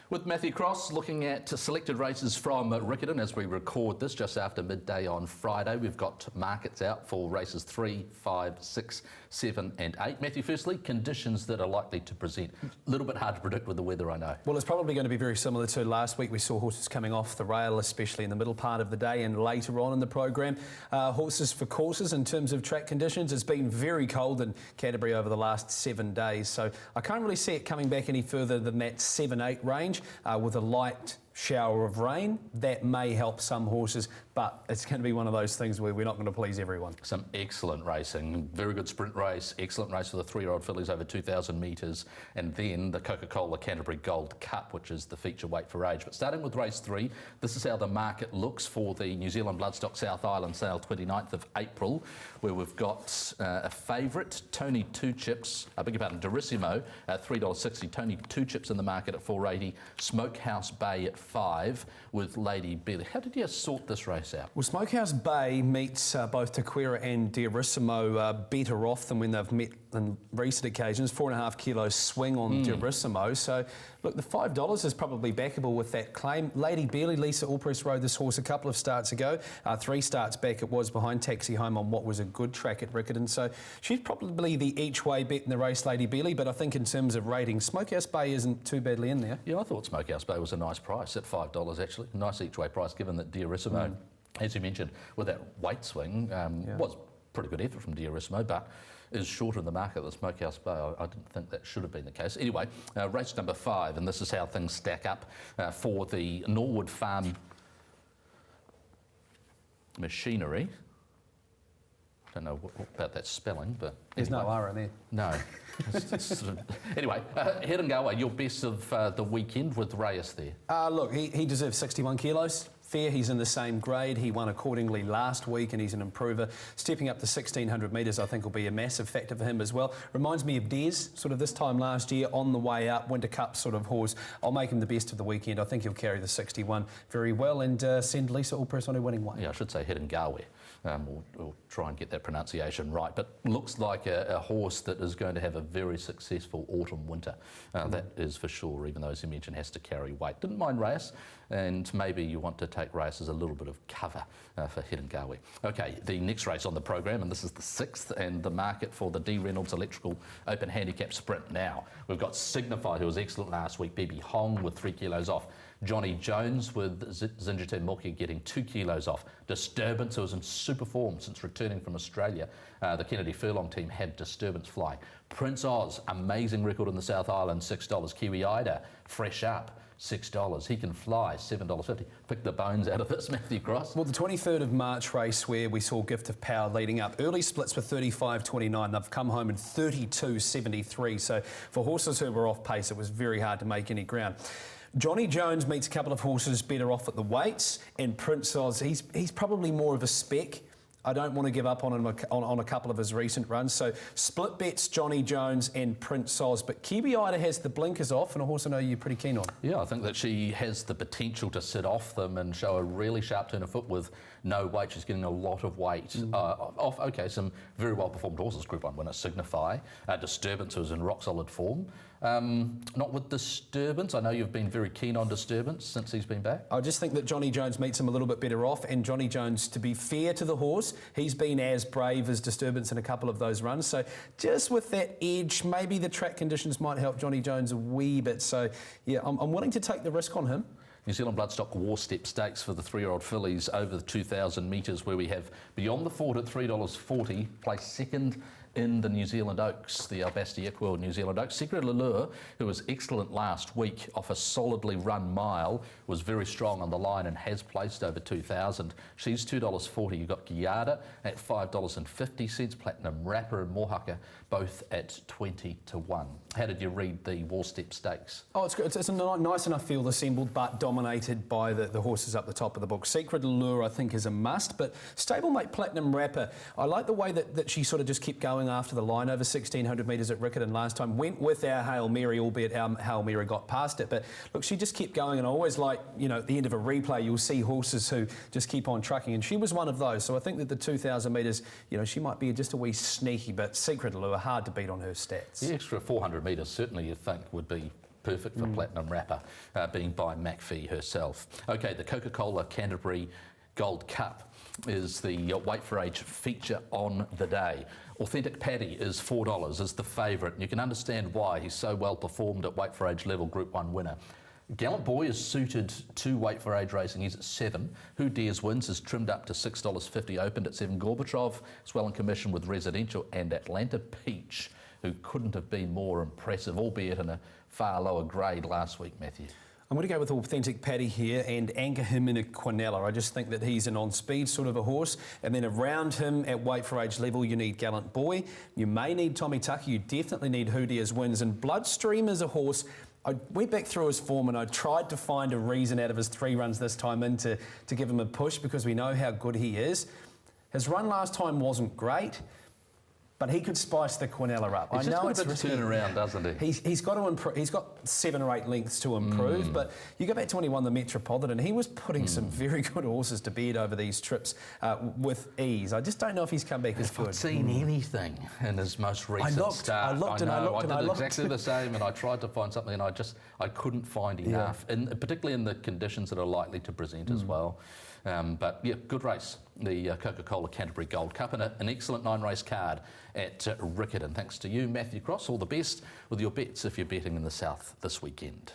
With Matthew Cross looking at selected races from Riccarton as we record this just after midday on Friday. We've got markets out for races 3, 5, 6, 7 and 8. Matthew, firstly, conditions that are likely to present. A little bit hard to predict with the weather, I know. Well, it's probably going to be very similar to last week. We saw horses coming off the rail, especially in the middle part of the day and later on in the program. Horses for courses in terms of track conditions. It's been very cold in Canterbury over the last 7 days, so I can't really see it coming back any further than that 7-8 range. With a light shower of rain, that may help some horses, but it's going to be one of those things where we're not going to please everyone. Some excellent racing, very good sprint race, excellent race for the 3-year-old fillies over 2,000 metres, and then the Coca-Cola Canterbury Gold Cup, which is the feature weight for age. But starting with race 3, this is how the market looks for the New Zealand Bloodstock South Island sale 29th of April, where we've got a favourite, Tony Two Chips, I beg your pardon, Durissimo, $3.60, Tony Two Chips in the market at $4.80, Smokehouse Bay at 5 with Lady Billy. How did you sort this race out? Well, Smokehouse Bay meets both Tequera and Durissimo better off than when they've met on recent occasions. 4.5 kilos swing on Durissimo. So, look, the $5 is probably backable with that claim. Lady Billy, Lisa Allpress rode this horse a couple of starts ago. 3 starts back it was behind Taxi Home on what was a good track at Riccarton. So she's probably the each-way bet in the race, Lady Billy, but I think in terms of rating, Smokehouse Bay isn't too badly in there. Yeah, I thought Smokehouse Bay was a nice price at $5 actually. Nice each-way price given that Durissimo, as you mentioned, with that weight swing, was pretty good effort from Durissimo, but is shorter in the market than Smokehouse Bay. I didn't think that should have been the case. Anyway, race number 5, and this is how things stack up for the Norwood Farm Machinery. I don't know about that spelling, but there's anyway. no R in there. No. Anyway, Head and Galway, your best of the weekend with Reyes there. Look, he deserves 61 kilos. Fair, he's in the same grade. He won accordingly last week and he's an improver. Stepping up to 1,600 metres I think will be a massive factor for him as well. Reminds me of Des, sort of this time last year, on the way up, Winter Cup sort of horse. I'll make him the best of the weekend. I think he'll carry the 61 very well and send Lisa Allpress on her winning way. Yeah, I should say Head and Galway. We'll try and get that pronunciation right, but looks like a horse that is going to have a very successful autumn-winter. That is for sure, even though, as you mentioned, has to carry weight. Didn't mind Reyes, and maybe you want to take Reyes as a little bit of cover for Head and Galway. Okay, the next race on the program, and this is the 6th, and the market for the D. Reynolds Electrical Open Handicap Sprint now. We've got Signify, who was excellent last week, BB Hong with 3 kilos off, Johnny Jones with Zinjite Milky getting 2 kilos off. Disturbance, who was in super form since returning from Australia. The Kennedy Furlong team had Disturbance fly. Prince Oz, amazing record in the South Island, $6. Kiwi Ida, fresh up, $6. He can fly, $7.50. Pick the bones out of this, Matthew Cross. Well, the 23rd of March race where we saw Gift of Power leading up. Early splits were 35.29. They've come home in 32.73. So for horses who were off pace, it was very hard to make any ground. Johnny Jones meets a couple of horses better off at the weights, and Prince Oz, he's probably more of a spec. I don't want to give up on him on a couple of his recent runs. So split bets, Johnny Jones and Prince Oz. But Kiwi Ida has the blinkers off, and a horse I know you're pretty keen on. Yeah, I think that she has the potential to sit off them and show a really sharp turn of foot with no weight. She's getting a lot of weight off. Okay, some very well performed horses. Group 1 winner Signify. Disturbance, who's in rock solid form. Not with Disturbance. I know you've been very keen on Disturbance since he's been back. I just think that Johnny Jones meets him a little bit better off, and Johnny Jones, to be fair to the horse, he's been as brave as Disturbance in a couple of those runs. So just with that edge, maybe the track conditions might help Johnny Jones a wee bit. So yeah, I'm willing to take the risk on him. New Zealand Bloodstock War Step Stakes for the 3-year-old fillies over the 2,000 metres, where we have Beyond the Fort at $3.40, placed second in the New Zealand Oaks, the Albastia Equworld New Zealand Oaks. Secret Allure, who was excellent last week off a solidly run mile, was very strong on the line and has placed over 2,000. She's $2.40. You've got Giada at $5.50, Platinum Rapper and Mohaka both at 20 to 1. How did you read the War Step Stakes? Oh, it's good. It's a nice enough field assembled, but dominated by the horses up the top of the book. Secret Allure, I think, is a must, but stablemate Platinum Rapper, I like the way that she sort of just kept going after the line over 1,600 metres at Riccarton last time. Went with our Hail Mary, albeit our Hail Mary got past it. But look, she just kept going, and I always like, you know, at the end of a replay, you'll see horses who just keep on trucking, and she was one of those. So I think that the 2,000 metres, you know, she might be just a wee sneaky, but Secret Allure, hard to beat on her stats. The extra 400 metres certainly you think would be perfect for Platinum Wrapper, being by McPhee herself. Okay, the Coca-Cola Canterbury Gold Cup is the weight for age feature on the day. Authentic Paddy is $4, is the favourite, and you can understand why. He's so well performed at weight for age level, Group 1 winner. Gallant Boy is suited to weight for age racing. He's at 7. Who Dares Wins is trimmed up to $6.50, opened at 7. Gorbachev is well in commission with Residential, and Atlanta Peach, who couldn't have been more impressive, albeit in a far lower grade last week, Matthew. I'm going to go with Authentic Paddy here and anchor him in a Quinella. I just think that he's an on-speed sort of a horse. And then around him at weight for age level, you need Gallant Boy. You may need Tommy Tucker. You definitely need Who Dares Wins. And Bloodstream is a horse. I went back through his form and I tried to find a reason out of his 3 runs this time in to give him a push, because we know how good he is. His run last time wasn't great, but he could spice the Quinella up. He's just got a bit to turn around, doesn't he? He's got to improve. He's got 7 or 8 lengths to improve. But you go back to when he won the Metropolitan, he was putting some very good horses to bed over these trips with ease. I just don't know if he's come back as good. I've seen anything in his most recent start. I looked and I looked and I looked. I did exactly the same, and I tried to find something, and I couldn't find enough, and particularly in the conditions that are likely to present as well. But yeah, good race, the Coca-Cola Canterbury Gold Cup, and an excellent 9-race card at Riccarton. Thanks to you, Matthew Cross. All the best with your bets if you're betting in the south this weekend.